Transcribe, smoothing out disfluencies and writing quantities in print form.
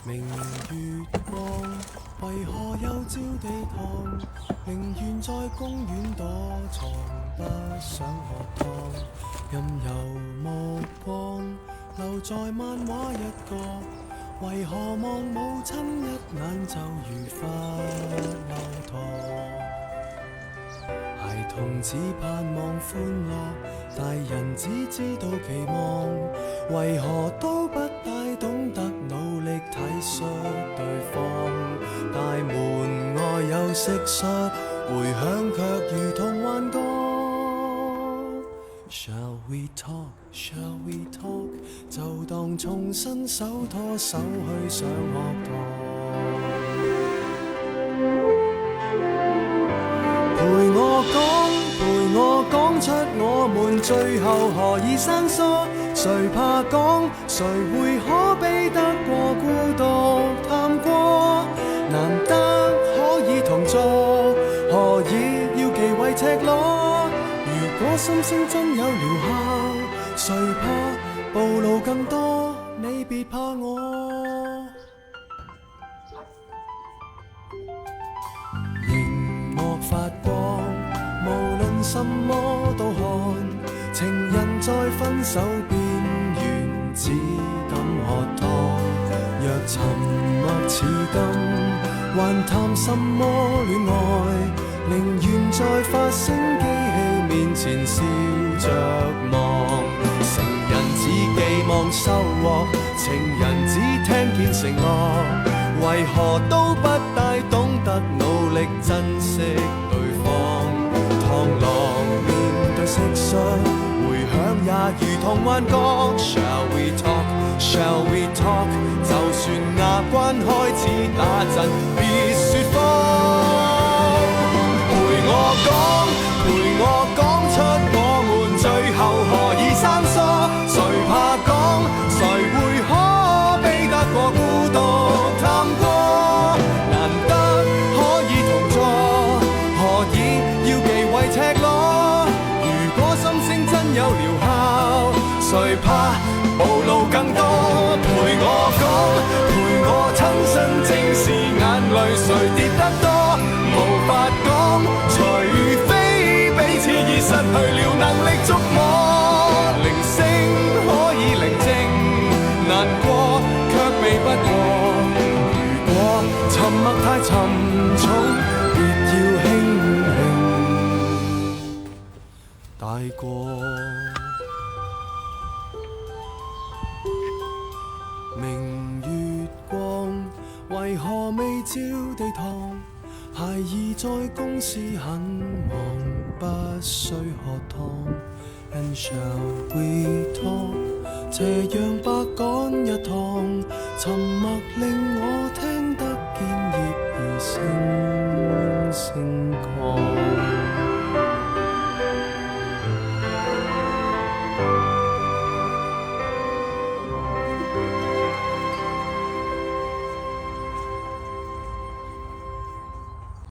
明月光，為何又照地堂？寧願在公園躲藏，不想喝湯。任由目光留在漫畫一角，為何望母親一眼就如發吽哚？孩童只盼望歡樂，大人只知道期望，為何都不大懂得努力體恤對方？大門外有蟋蟀，回響卻如同幻覺。Shall we talk? Shall we talk? 就當重新手拖手去上學堂。陪我講出我們最後何以生疏，誰怕講，誰會可比得過孤獨探過？難得可以同坐，何以要忌諱赤裸？如果心聲真有療效，誰怕暴露更多？你別怕我。熒幕發光，無論什麼都看，情人在分手邊緣，只敢喝湯。若沉默似金，還談什麼戀愛？寧願在發聲機器面前笑着望。成人只寄望收穫，情人只聽見承諾，為何都不大懂得努力珍惜對方？螳螂面對蟋蟀，回響也如同幻覺。Shall we talk? Shall we talk? 就算牙關開始打震，別説謊。陪我講出我們最後何以生疏，誰怕講，誰會可比得過孤獨探過？難得可以同坐，何以要忌諱赤裸？如果心聲真有療效，誰怕暴露更多？陪我講，陪我親身正視眼淚誰跌得多，無法講，除非彼此已失去了能力觸摸。鈴聲可以寧靜，難過卻避不過。如果沉默太沉重，別要輕輕帶過。明月光，為何未照地堂？孩兒在公司很忙，不需喝湯。And shall we talk？ 這樣百趕一趟，沉默令我聽得見葉兒聲聲降。